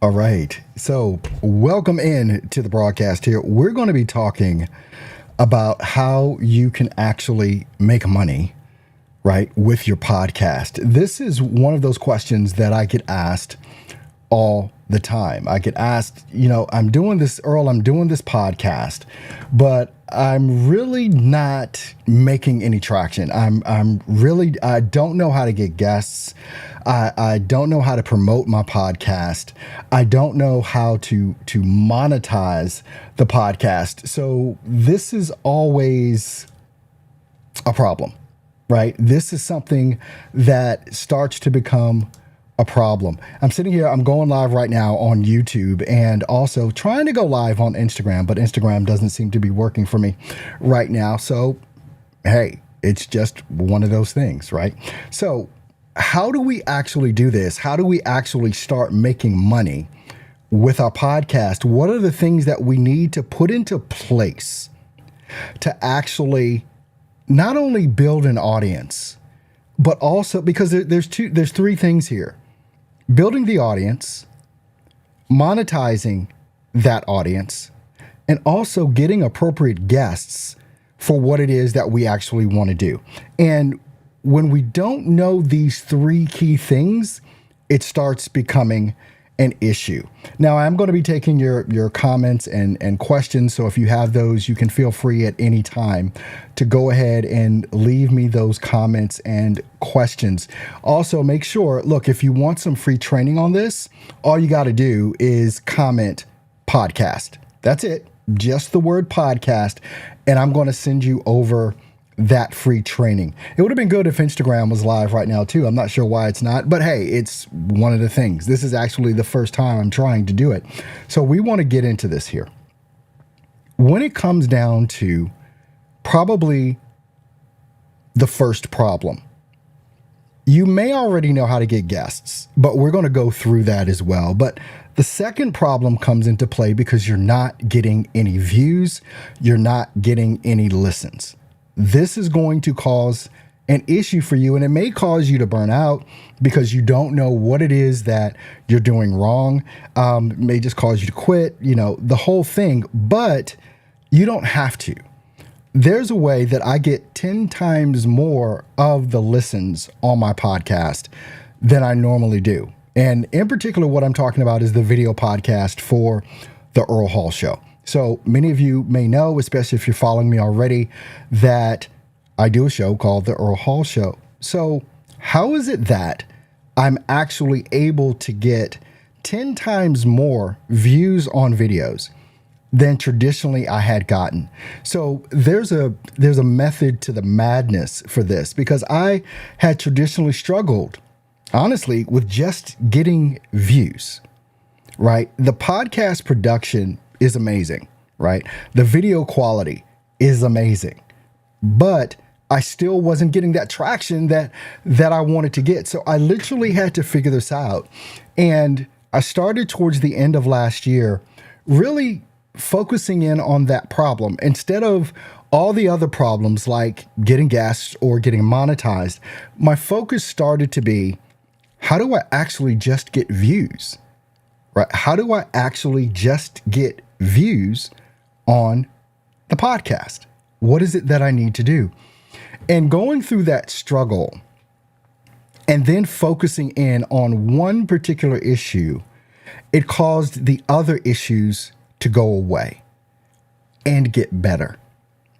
All right. So, welcome in to the broadcast here. We're going to be talking about how you can actually make money, right, with your podcast. This is one of those questions that I get asked all the time. I get asked, I'm doing this, Earl, I'm doing this podcast, but I'm really not making any traction. I don't know how to get guests. I don't know how to promote my podcast. I don't know how to monetize the podcast. So this is always a problem, right? This is something that starts to become a problem. I'm sitting here, I'm going live right now on YouTube and also trying to go live on Instagram, but Instagram doesn't seem to be working for me right now. So, hey, it's just one of those things, right? So, how do we actually do this? How do we actually start making money with our podcast? What are the things that we need to put into place to actually not only build an audience, but also because there's three things here: building the audience, monetizing that audience, and also getting appropriate guests for what it is that we actually want to do. And when we don't know these three key things, it starts becoming an issue. Now, I'm going to be taking your comments and questions. So if you have those, you can feel free at any time to go ahead and leave me those comments and questions. Also, make sure, look, if you want some free training on this, all you got to do is comment podcast. That's it. Just the word podcast. And I'm going to send you over that free training. It would have been good if Instagram was live right now too. I'm not sure why it's not, but hey, it's one of the things. This is actually the first time I'm trying to do it. So we want to get into this here. When it comes down to probably the first problem, you may already know how to get guests, but we're going to go through that as well. But the second problem comes into play because you're not getting any views. You're not getting any listens. This is going to cause an issue for you, and it may cause you to burn out because you don't know what it is that you're doing wrong. It may just cause you to quit, the whole thing, but you don't have to. There's a way that I get 10 times more of the listens on my podcast than I normally do. And in particular, what I'm talking about is the video podcast for the Earl Hall Show. So many of you may know, especially if you're following me already, that I do a show called The Earl Hall Show. So how is it that I'm actually able to get 10 times more views on videos than traditionally I had gotten? So there's a method to the madness for this, because I had traditionally struggled, honestly, with just getting views, right? The podcast production is amazing, right? The video quality is amazing, but I still wasn't getting that traction that I wanted to get. So I literally had to figure this out. And I started towards the end of last year, really focusing in on that problem instead of all the other problems like getting guests or getting monetized. My focus started to be, how do I actually just get views? Right? How do I actually just get views on the podcast? What is it that I need to do? And going through that struggle and then focusing in on one particular issue, it caused the other issues to go away and get better.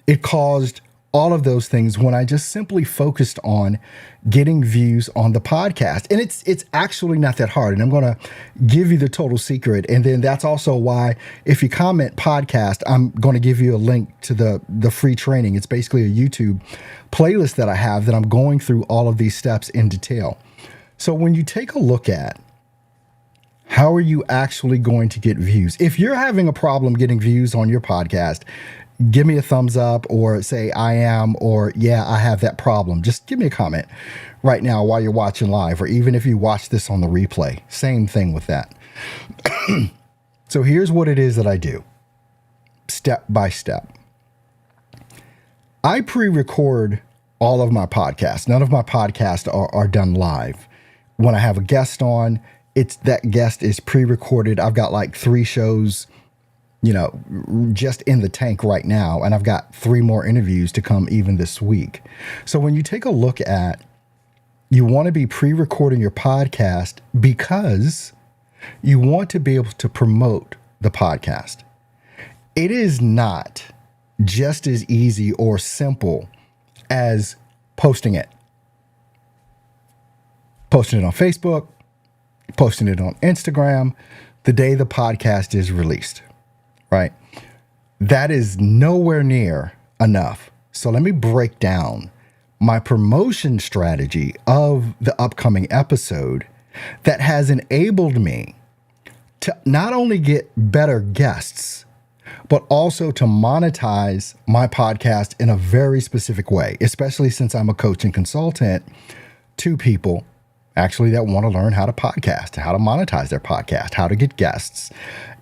It caused all of those things when I just simply focused on getting views on the podcast. And it's actually not that hard. And I'm going to give you the total secret. And then that's also why if you comment podcast, I'm going to give you a link to the free training. It's basically a YouTube playlist that I have that I'm going through all of these steps in detail. So when you take a look at how are you actually going to get views? If you're having a problem getting views on your podcast, give me a thumbs up or say I am, or yeah, I have that problem. Just give me a comment right now while you're watching live, or even if you watch this on the replay, same thing with that. So here's what it is that I do step by step. I pre-record all of my podcasts. None of my podcasts are done live. When I have a guest on, it's that guest is pre-recorded. I've got like 3 shows, just in the tank right now. And I've got 3 more interviews to come even this week. So when you take a look at, you want to be pre-recording your podcast because you want to be able to promote the podcast. It is not just as easy or simple as posting it. Posting it on Facebook, posting it on Instagram, the day the podcast is released, right? That is nowhere near enough. So let me break down my promotion strategy of the upcoming episode that has enabled me to not only get better guests, but also to monetize my podcast in a very specific way, especially since I'm a coach and consultant to people actually that want to learn how to podcast, how to monetize their podcast, how to get guests,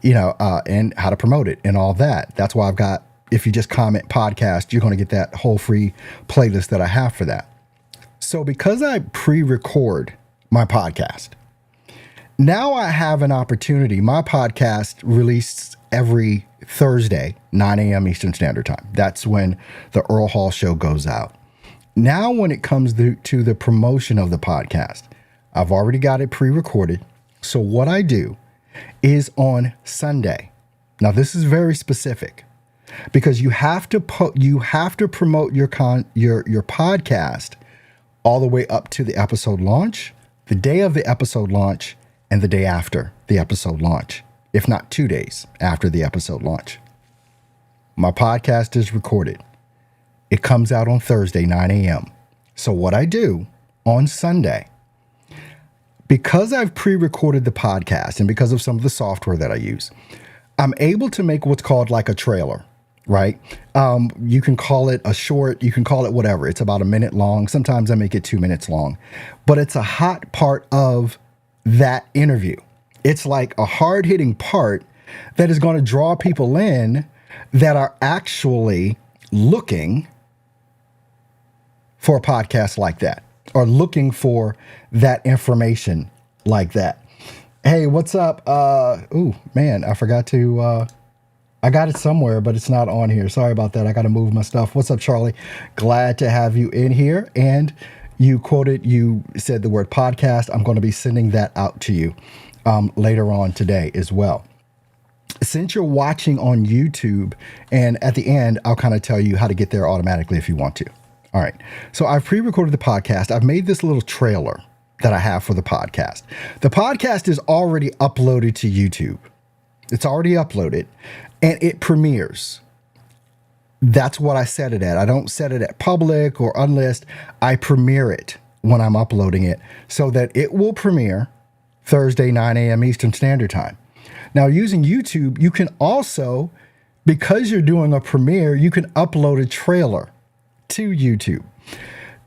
and how to promote it and all that. That's why I've got, if you just comment podcast, you're going to get that whole free playlist that I have for that. So because I pre-record my podcast, now I have an opportunity. My podcast released every Thursday, 9 a.m. Eastern Standard Time. That's when the Earl Hall Show goes out. Now, when it comes to the promotion of the podcast, I've already got it pre-recorded. So what I do is on Sunday. Now, this is very specific because you have to promote your podcast all the way up to the episode launch, the day of the episode launch, and the day after the episode launch, if not 2 days after the episode launch. My podcast is recorded. It comes out on Thursday, 9 a.m. So what I do on Sunday, because I've pre-recorded the podcast and because of some of the software that I use, I'm able to make what's called like a trailer, right? You can call it a short, you can call it whatever. It's about a minute long. Sometimes I make it 2 minutes long, but it's a hot part of that interview. It's like a hard-hitting part that is going to draw people in that are actually looking for a podcast like that or looking for that information like that. Hey, what's up? Oh man, I forgot to, I got it somewhere, but it's not on here. Sorry about that. I got to move my stuff. What's up, Charlie? Glad to have you in here. And you said the word podcast. I'm going to be sending that out to you later on today as well. Since you're watching on YouTube, and at the end, I'll kind of tell you how to get there automatically if you want to. All right. So I've pre-recorded the podcast. I've made this little trailer that I have for the podcast. The podcast is already uploaded to YouTube. It's already uploaded and it premieres. That's what I set it at. I don't set it at public or unlist. I premiere it when I'm uploading it so that it will premiere Thursday, 9 a.m. Eastern Standard Time. Now, using YouTube, you can also, because you're doing a premiere, you can upload a trailer to YouTube.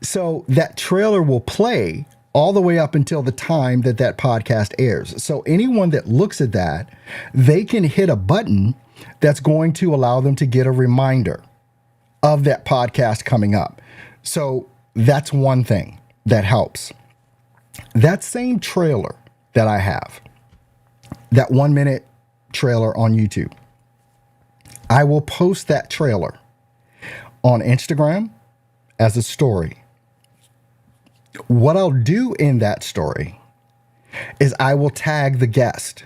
So that trailer will play all the way up until the time that that podcast airs. So anyone that looks at that, they can hit a button that's going to allow them to get a reminder of that podcast coming up. So that's one thing that helps. That same trailer that I have, that 1 minute trailer on YouTube, I will post that trailer on Instagram as a story. What I'll do in that story is I will tag the guest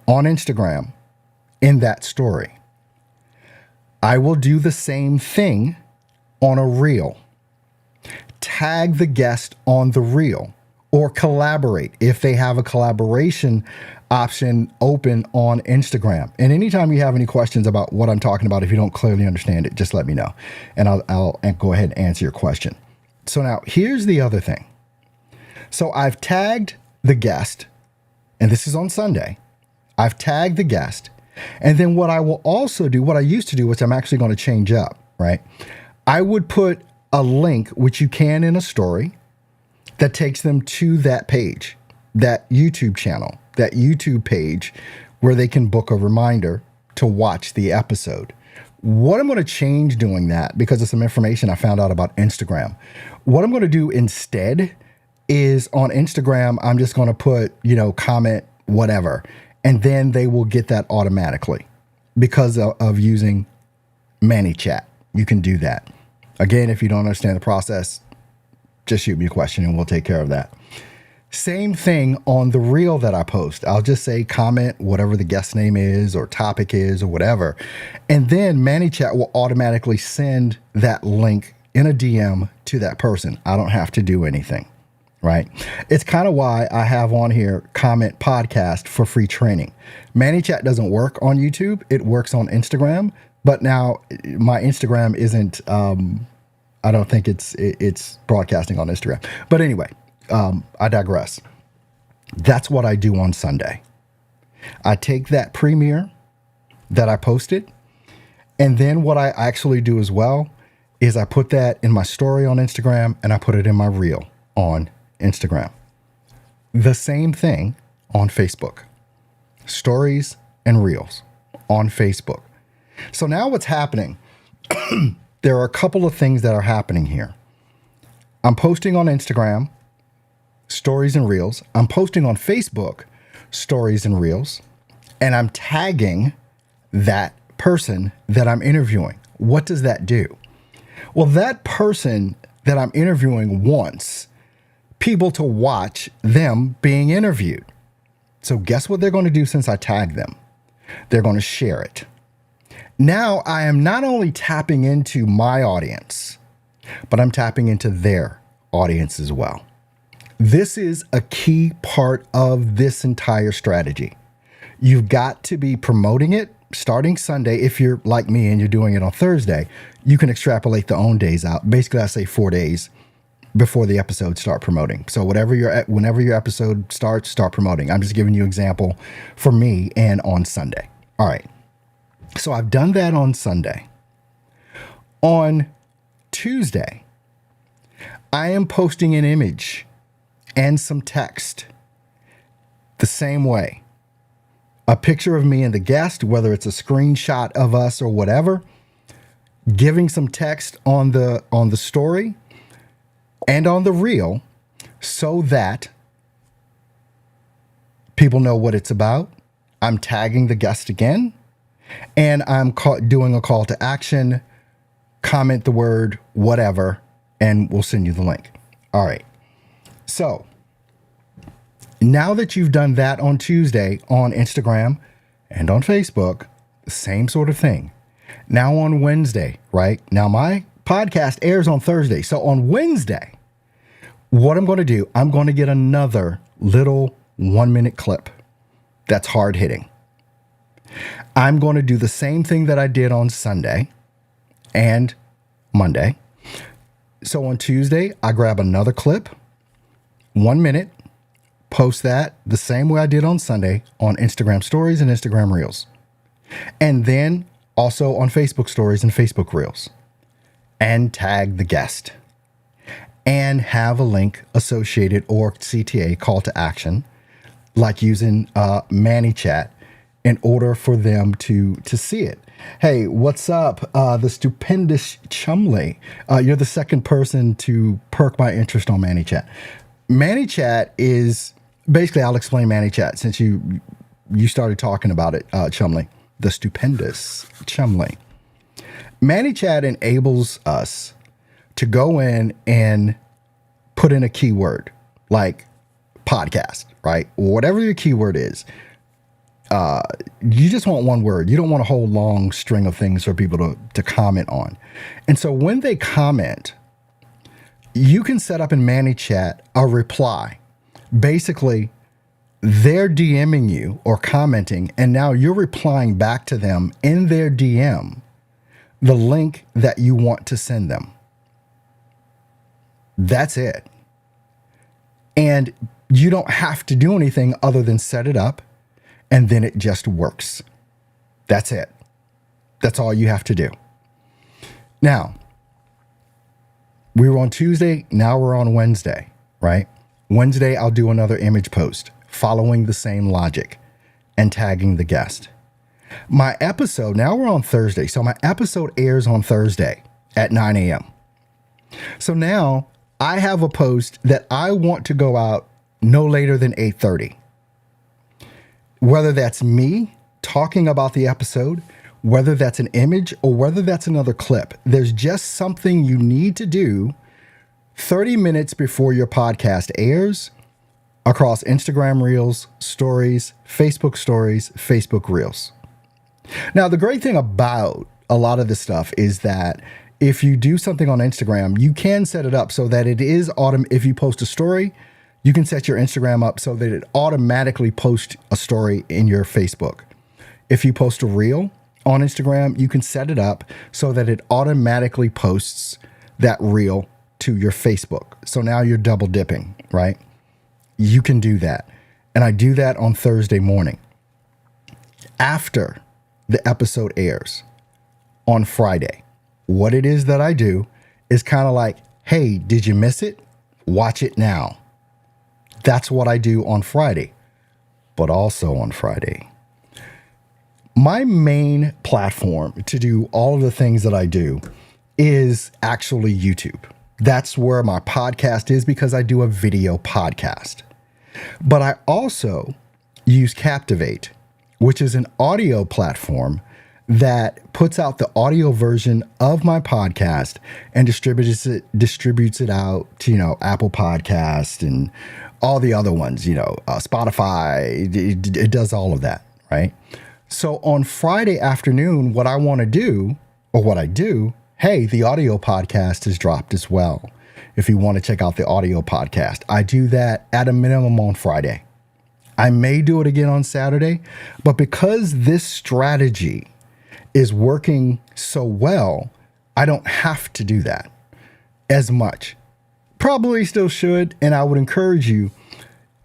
on Instagram in that story. I will do the same thing on a reel. Tag the guest on the reel or collaborate if they have a collaboration option open on Instagram. And anytime you have any questions about what I'm talking about, if you don't clearly understand it, just let me know and I'll go ahead and answer your question. So now here's the other thing. So I've tagged the guest, and this is on Sunday. I've tagged the guest. And then what I will also do, what I used to do, which I'm actually going to change up, right? I would put a link, which you can in a story, that takes them to that page, that YouTube channel, that YouTube page where they can book a reminder to watch the episode. What I'm going to change doing that, because of some information I found out about Instagram, what I'm going to do instead is on Instagram, I'm just going to put, comment whatever, and then they will get that automatically because of using ManyChat. You can do that. Again, if you don't understand the process, just shoot me a question and we'll take care of that. Same thing on the reel that I post. I'll just say comment whatever the guest name is or topic is or whatever. And then ManyChat will automatically send that link in a DM to that person. I don't have to do anything, right? It's kind of why I have on here comment podcast for free training. ManyChat doesn't work on YouTube. It works on Instagram. But now my Instagram isn't, I don't think it's broadcasting on Instagram. But anyway, I digress. That's what I do on Sunday. I take that premiere that I posted, and then what I actually do as well is I put that in my story on Instagram and I put it in my reel on Instagram. The same thing on Facebook. Stories and reels on Facebook. So now what's happening, there are a couple of things that are happening here. I'm posting on Instagram, stories and reels. I'm posting on Facebook, stories and reels, and I'm tagging that person that I'm interviewing. What does that do? Well, that person that I'm interviewing wants people to watch them being interviewed. So guess what they're going to do since I tagged them? They're going to share it. Now I am not only tapping into my audience, but I'm tapping into their audience as well. This is a key part of this entire strategy. You've got to be promoting it starting Sunday. If you're like me and you're doing it on Thursday, you can extrapolate the own days out. Basically, I say 4 days before the episode start promoting. So whenever your episode starts, start promoting. I'm just giving you an example for me and on Sunday. All right. So I've done that on Sunday. On Tuesday, I am posting an image and some text the same way. A picture of me and the guest, whether it's a screenshot of us or whatever, giving some text on the story and on the reel so that people know what it's about. I'm tagging the guest again, and I'm doing a call to action, comment the word whatever, and we'll send you the link. All right. So now that you've done that on Tuesday on Instagram and on Facebook, the same sort of thing. Now on Wednesday, right? Now my podcast airs on Thursday. So on Wednesday, what I'm going to do, I'm going to get another little 1-minute clip that's hard hitting. I'm going to do the same thing that I did on Sunday and Monday. So on Tuesday, I grab another clip, 1 minute, post that the same way I did on Sunday on Instagram stories and Instagram reels. And then also on Facebook stories and Facebook reels. And tag the guest. And have a link associated or CTA, call to action, like using ManyChat in order for them to see it. Hey, what's up? The stupendous Chumley. You're the second person to perk my interest on ManyChat. ManyChat is basically, I'll explain ManyChat since you started talking about it, Chumley. The stupendous Chumley. ManyChat enables us to go in and put in a keyword like podcast, right? Whatever your keyword is. You just want one word. You don't want a whole long string of things for people to comment on. And so when they comment, you can set up in ManyChat a reply. Basically, they're DMing you or commenting, and now you're replying back to them in their DM the link that you want to send them. That's it. And you don't have to do anything other than set it up, and then it just works. That's it. That's all you have to do. Now, we were on Tuesday, now we're on Wednesday, right? Wednesday, I'll do another image post following the same logic and tagging the guest. My episode, now we're on Thursday. So my episode airs on Thursday at 9 a.m. So now I have a post that I want to go out no later than 8:30. Whether that's me talking about the episode, whether that's an image, or whether that's another clip, there's just something you need to do 30 minutes before your podcast airs across Instagram Reels, Stories, Facebook Reels. Now, the great thing about a lot of this stuff is that if you do something on Instagram, you can set it up so that it is if you post a story, you can set your Instagram up so that it automatically posts a story in your Facebook. If you post a reel on Instagram, you can set it up so that it automatically posts that reel to your Facebook. So now you're double dipping, right? You can do that. And I do that on Thursday morning after the episode airs on Friday. What it is that I do is kind of like, hey, did you miss it? Watch it now. That's what I do on Friday. But also on Friday, my main platform to do all of the things that I do is actually YouTube. That's where my podcast is because I do a video podcast. But I also use Captivate, which is an audio platform that puts out the audio version of my podcast and distributes it out to, Apple Podcast and all the other ones, Spotify. It does all of that, right? So on Friday afternoon, what I want to do, or what I do, hey, the audio podcast is dropped as well. If you want to check out the audio podcast, I do that at a minimum on Friday. I may do it again on Saturday, but because this strategy is working so well, I don't have to do that as much. Probably still should, and I would encourage you,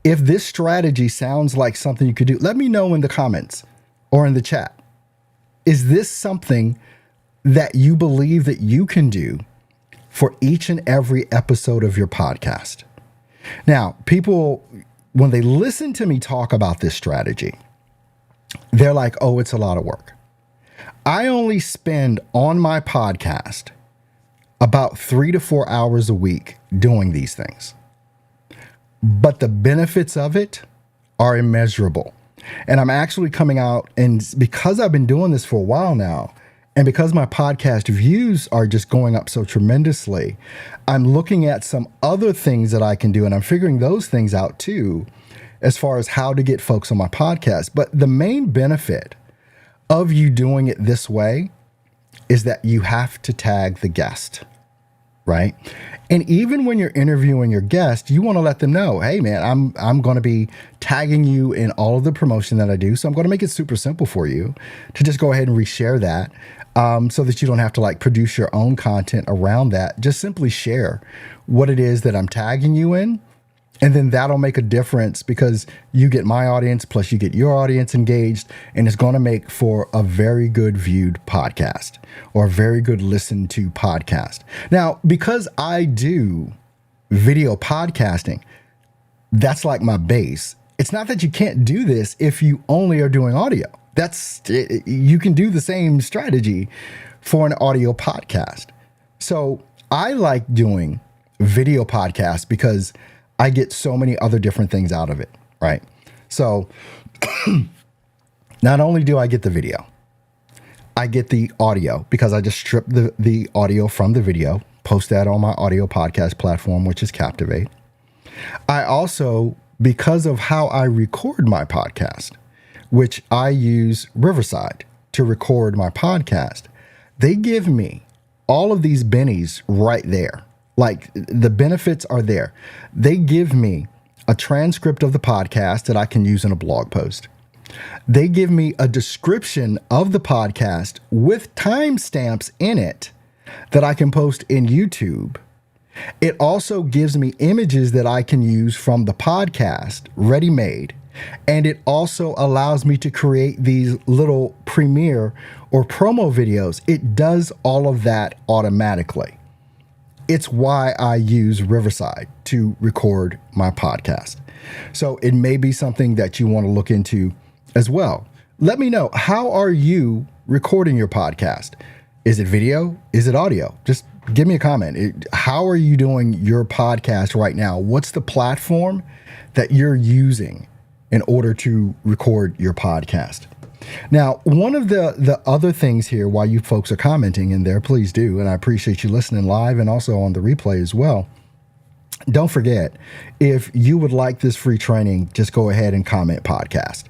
if this strategy sounds like something you could do, let me know in the comments or in the chat. Is this something that you believe that you can do for each and every episode of your podcast? Now, people, when they listen to me talk about this strategy, they're like, oh, it's a lot of work. I only spend on my podcast about 3 to 4 hours a week doing these things. But the benefits of it are immeasurable. And I'm actually coming out, and because I've been doing this for a while now, and because my podcast views are just going up so tremendously, I'm looking at some other things that I can do, and I'm figuring those things out too, as far as how to get folks on my podcast. But the main benefit of you doing it this way is that you have to tag the guest, right? And even when you're interviewing your guest, you want to let them know, hey man, I'm going to be tagging you in all of the promotion that I do. So I'm going to make it super simple for you to just go ahead and reshare that, so that you don't have to produce your own content around that. Just simply share what it is that I'm tagging you in. And then that'll make a difference because you get my audience, plus you get your audience engaged, and it's going to make for a very good viewed podcast or a very good listened to podcast. Now, because I do video podcasting, that's like my base. It's not that you can't do this if you only are doing audio. You can do the same strategy for an audio podcast. So I like doing video podcasts because I get so many other different things out of it, right? So not only do I get the video, I get the audio because I just strip the audio from the video, post that on my audio podcast platform, which is Captivate. I also, because of how I record my podcast, which I use Riverside to record my podcast, they give me all of these bennies right there. Like the benefits are there. They give me a transcript of the podcast that I can use in a blog post. They give me a description of the podcast with timestamps in it that I can post in YouTube. It also gives me images that I can use from the podcast, ready-made. And it also allows me to create these little premiere or promo videos. It does all of that automatically. It's why I use Riverside to record my podcast. So it may be something that you want to look into as well. let me know, how are you recording your podcast? Is it video? Is it audio? Just give me a comment. How are you doing your podcast right now? What's the platform that you're using in order to record your podcast? Now, one of the other things here, while you folks are commenting in there, please do, and I appreciate you listening live and also on the replay as well. Don't forget, if you would like this free training, just go ahead and comment podcast.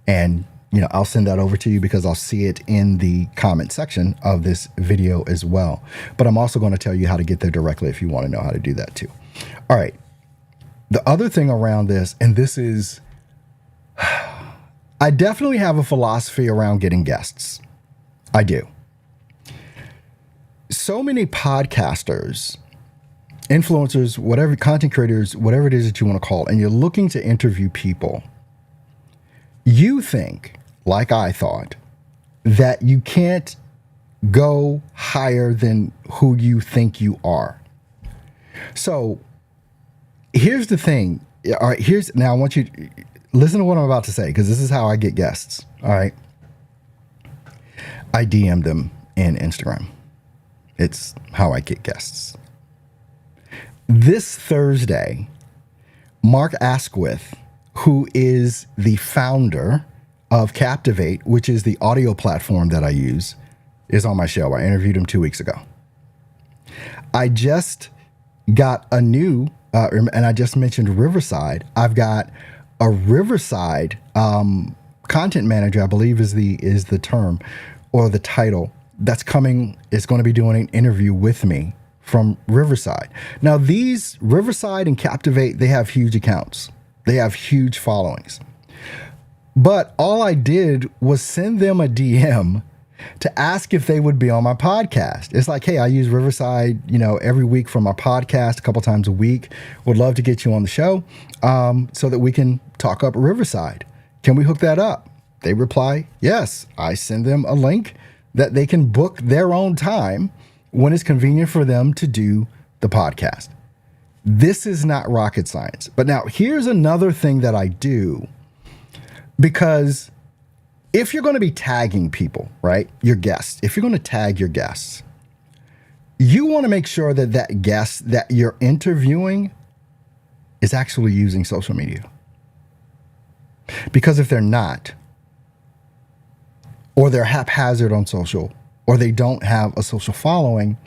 And, I'll send that over to you because I'll see it in the comment section of this video as well. But I'm also going to tell you how to get there directly if you want to know how to do that too. All right. The other thing around this, and this is, I definitely have a philosophy around getting guests. I do. So many podcasters, influencers, whatever, content creators, whatever it is that you want to call it, and you're looking to interview people, you think, like I thought, that you can't go higher than who you think you are. So here's the thing. All right, now I want you to listen to what I'm about to say, because this is how I get guests. All right. I DM them in Instagram. It's how I get guests. This Thursday, Mark Asquith, who is the founder of Captivate, which is the audio platform that I use, is on my show. I interviewed him 2 weeks ago. I just got a new, and I just mentioned Riverside. I've got a Riverside content manager, I believe is the term or the title, that's coming, is going to be doing an interview with me from Riverside. Now, these Riverside and Captivate, they have huge accounts. They have huge followings. But all I did was send them a DM to ask if they would be on my podcast. It's like, hey, I use Riverside, every week for my podcast, a couple times a week. Would love to get you on the show so that we can talk up Riverside. Can we hook that up? They reply, yes. I send them a link that they can book their own time when it's convenient for them to do the podcast. This is not rocket science. But now here's another thing that I do, because if you're going to be tagging people, right, your guests, if you're going to tag your guests, you want to make sure that that guest that you're interviewing is actually using social media. Because if they're not, or they're haphazard on social, or they don't have a social following,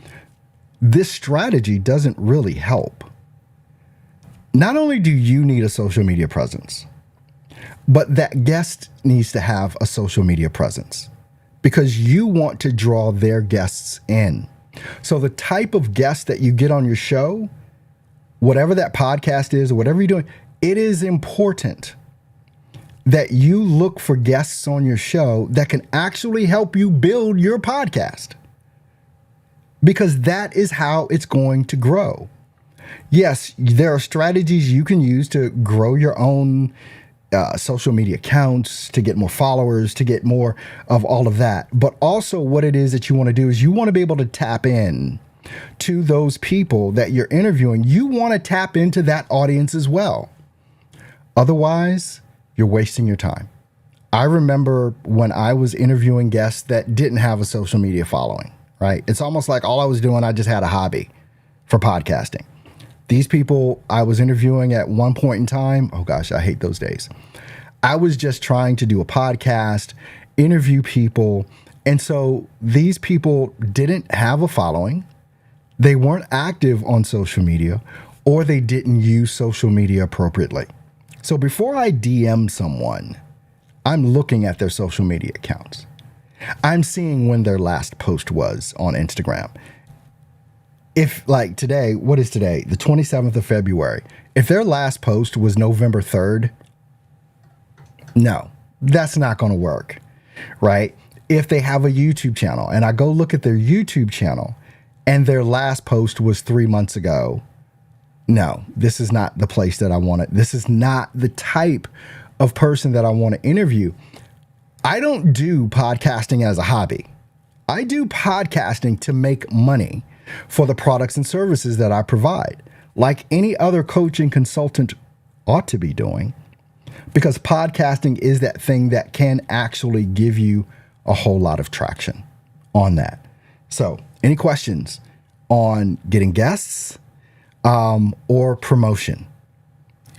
this strategy doesn't really help. Not only do you need a social media presence, but that guest needs to have a social media presence, because you want to draw their guests in. So the type of guest that you get on your show, whatever that podcast is, or whatever you're doing, it is important that you look for guests on your show that can actually help you build your podcast, because that is how it's going to grow. Yes, there are strategies you can use to grow your own social media accounts, to get more followers, to get more of all of that. But also what it is that you want to do is you want to be able to tap in to those people that you're interviewing. You want to tap into that audience as well. Otherwise, you're wasting your time. I remember when I was interviewing guests that didn't have a social media following, right? It's almost like all I was doing, I just had a hobby for podcasting. These people I was interviewing at one point in time, oh gosh, I hate those days. I was just trying to do a podcast, interview people. And so these people didn't have a following. They weren't active on social media, or they didn't use social media appropriately. So before I DM someone, I'm looking at their social media accounts. I'm seeing when their last post was on Instagram. If, like today, what is today? The 27th of February. If their last post was November 3rd, no, that's not going to work, right? If they have a YouTube channel and I go look at their YouTube channel and their last post was 3 months ago, no, this is not the place that I want it. This is not the type of person that I want to interview. I don't do podcasting as a hobby. I do podcasting to make money for the products and services that I provide, like any other coach and consultant ought to be doing. because podcasting is that thing that can actually give you a whole lot of traction on that. So, any questions on getting guests or promotion?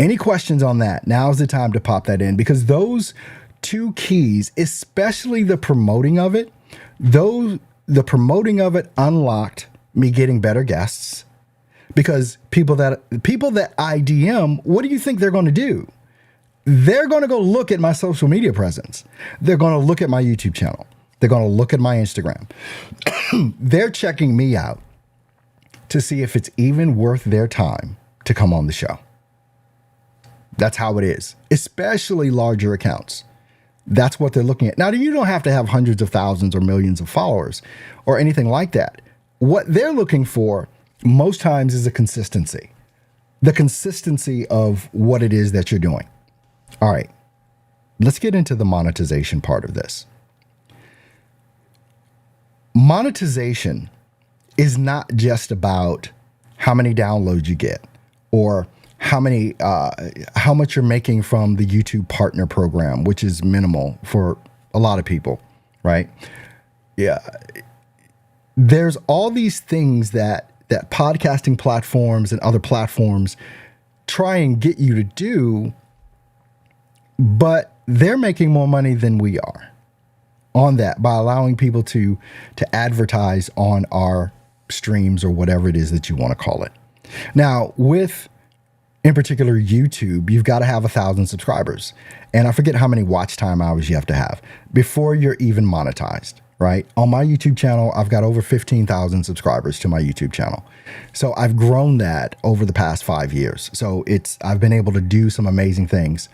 Any questions on that? Now's the time to pop that in, because those two keys, especially the promoting of it, the promoting of it unlocked me getting better guests, because people that I DM, what do you think they're going to do? They're going to go look at my social media presence. They're going to look at my YouTube channel. They're going to look at my Instagram. They're checking me out to see if it's even worth their time to come on the show. That's how it is, especially larger accounts. That's what they're looking at. Now, you don't have to have hundreds of thousands or millions of followers or anything like that. What they're looking for most times is a consistency, the consistency of what it is that you're doing. All right, let's get into the monetization part of this. Monetization is not just about how many downloads you get or how much you're making from the YouTube partner program, which is minimal for a lot of people, right? Yeah. There's all these things that podcasting platforms and other platforms try and get you to do, but they're making more money than we are on that by allowing people to advertise on our streams or whatever it is that you want to call it. Now, with in particular YouTube, you've got to have 1,000 subscribers. And I forget how many watch time hours you have to have before you're even monetized, right? On my YouTube channel, I've got over 15,000 subscribers to my YouTube channel. So I've grown that over the past 5 years. So I've been able to do some amazing things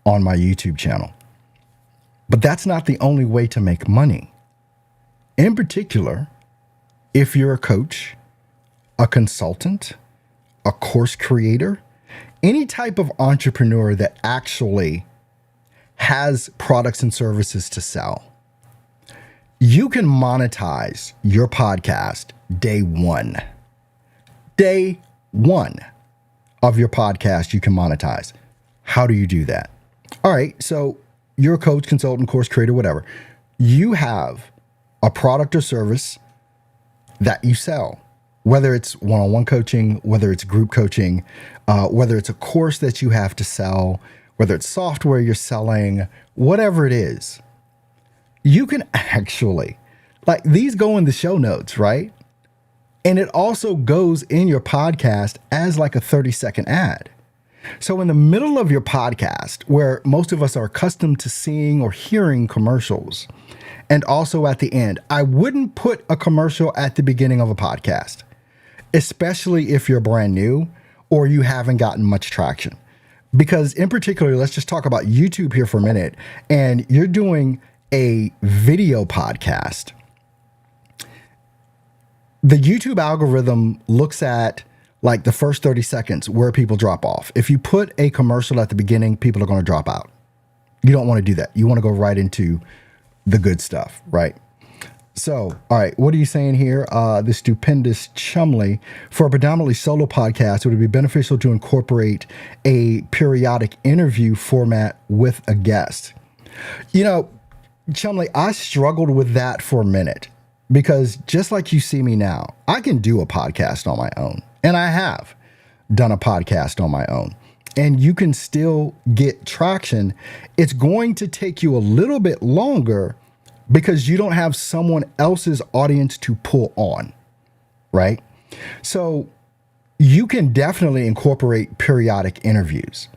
on my YouTube channel. But that's not the only way to make money. In particular, if you're a coach, a consultant, a course creator, any type of entrepreneur that actually has products and services to sell, you can monetize your podcast day one. Day one of your podcast, you can monetize. How do you do that? All right, so you're a coach, consultant, course creator, whatever. You have a product or service that you sell, whether it's one-on-one coaching, whether it's group coaching, whether it's a course that you have to sell, whether it's software you're selling, whatever it is. You can actually, like, these go in the show notes, right? And it also goes in your podcast as like a 30-second ad. So in the middle of your podcast, where most of us are accustomed to seeing or hearing commercials, and also at the end, I wouldn't put a commercial at the beginning of a podcast, especially if you're brand new or you haven't gotten much traction. Because in particular, let's just talk about YouTube here for a minute, and you're doing a video podcast. The YouTube algorithm looks at like the first 30 seconds where people drop off. If you put a commercial at the beginning, people are going to drop out. You don't want to do that. You want to go right into the good stuff, right? So, all right, what are you saying here? The stupendous Chumley, for a predominantly solo podcast, would it be beneficial to incorporate a periodic interview format with a guest? You know, Chumley, I struggled with that for a minute, because just like you see me now, I can do a podcast on my own. And I have done a podcast on my own. And you can still get traction. It's going to take you a little bit longer because you don't have someone else's audience to pull on, right? So you can definitely incorporate periodic interviews,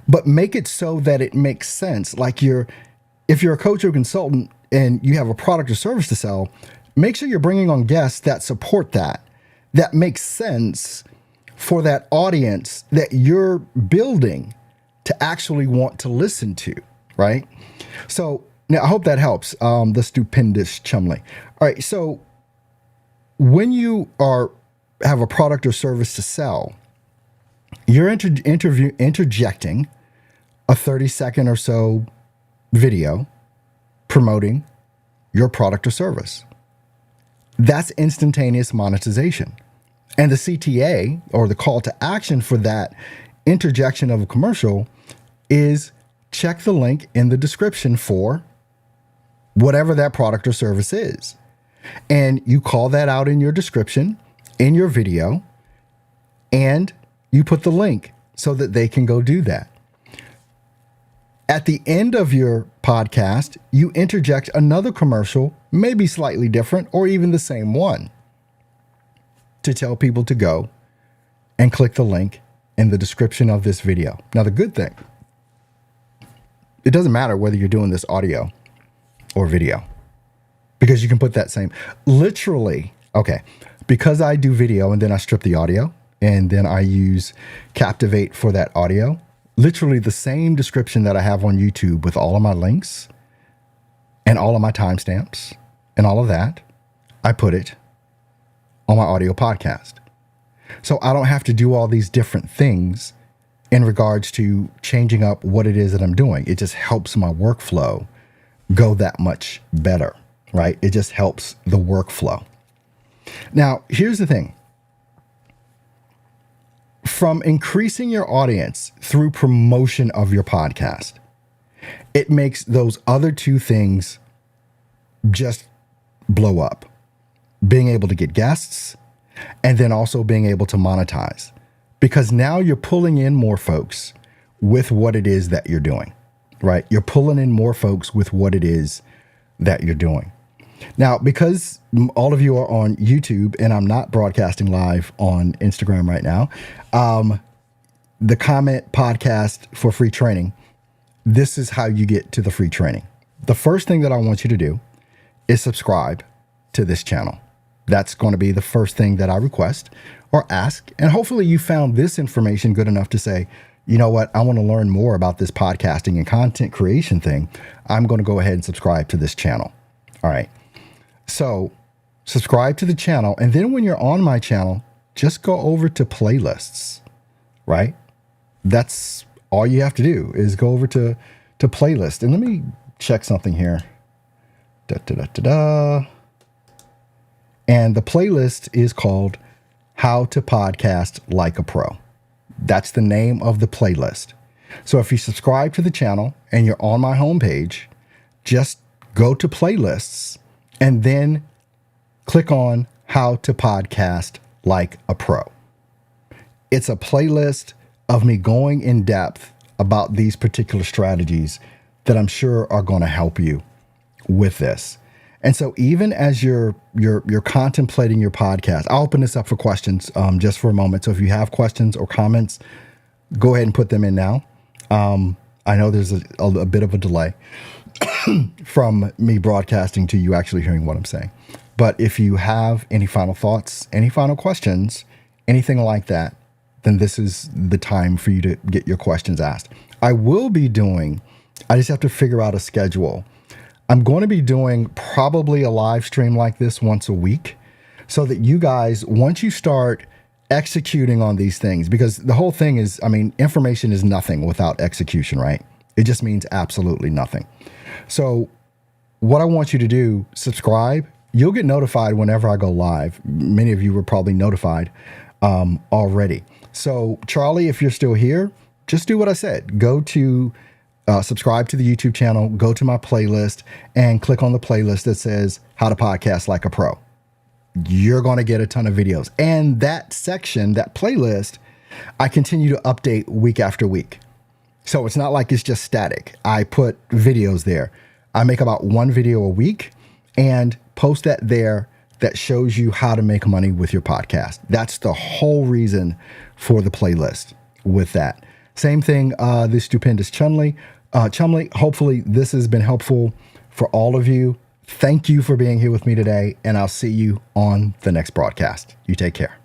but make it so that it makes sense. Like if you're a coach or consultant and you have a product or service to sell, make sure you're bringing on guests that support that makes sense for that audience that you're building to actually want to listen to, right? So now I hope that helps, the stupendous Chumley. All right, so when you have a product or service to sell, you're interjecting a 30-second or so video promoting your product or service. That's instantaneous monetization. And the CTA, or the call to action for that interjection of a commercial, is check the link in the description for whatever that product or service is. And you call that out in your description, in your video, and you put the link so that they can go do that. At the end of your podcast, you interject another commercial, maybe slightly different or even the same one, to tell people to go and click the link in the description of this video. Now, the good thing, it doesn't matter whether you're doing this audio or video, because you can put that same, literally, okay, because I do video and then I strip the audio and then I use Captivate for that audio, literally the same description that I have on YouTube with all of my links and all of my timestamps and all of that, I put it on my audio podcast. So I don't have to do all these different things in regards to changing up what it is that I'm doing. It just helps my workflow go that much better, right? It just helps the workflow. Now, here's the thing. From increasing your audience through promotion of your podcast, it makes those other two things just blow up. Being able to get guests and then also being able to monetize, because now you're pulling in more folks with what it is that you're doing, right? You're pulling in more folks with what it is that you're doing. Now, because all of you are on YouTube and I'm not broadcasting live on Instagram right now, the Comment Podcast for free training, this is how you get to the free training. The first thing that I want you to do is subscribe to this channel. That's going to be the first thing that I request or ask. And hopefully you found this information good enough to say, you know what, I want to learn more about this podcasting and content creation thing. I'm going to go ahead and subscribe to this channel. All right. So subscribe to the channel. And then when you're on my channel, just go over to playlists, right? That's all you have to do is go over to playlist. And let me check something here. And the playlist is called How to Podcast Like a Pro. That's the name of the playlist. So if you subscribe to the channel and you're on my homepage, just go to playlists and then click on How to Podcast Like a Pro. It's a playlist of me going in depth about these particular strategies that I'm sure are going to help you with this. And so even as you're contemplating your podcast, I'll open this up for questions just for a moment. So if you have questions or comments, go ahead and put them in now. I know there's a bit of a delay from me broadcasting to you actually hearing what I'm saying. But if you have any final thoughts, any final questions, anything like that, then this is the time for you to get your questions asked. I just have to figure out a schedule. I'm going to be doing probably a live stream like this once a week so that you guys, once you start executing on these things, because the whole thing is, I mean, information is nothing without execution, right? It just means absolutely nothing. So what I want you to do, subscribe. You'll get notified whenever I go live. Many of you were probably notified already. So Charlie, if you're still here, just do what I said. Go to subscribe to the YouTube channel, go to my playlist and click on the playlist that says How to Podcast Like a Pro. You're going to get a ton of videos. And that section, that playlist, I continue to update week after week. So it's not like it's just static. I put videos there. I make about one video a week and post that there that shows you how to make money with your podcast. That's the whole reason for the playlist with that. Same thing, the stupendous Chumley. Hopefully this has been helpful for all of you. Thank you for being here with me today, and I'll see you on the next broadcast. You take care.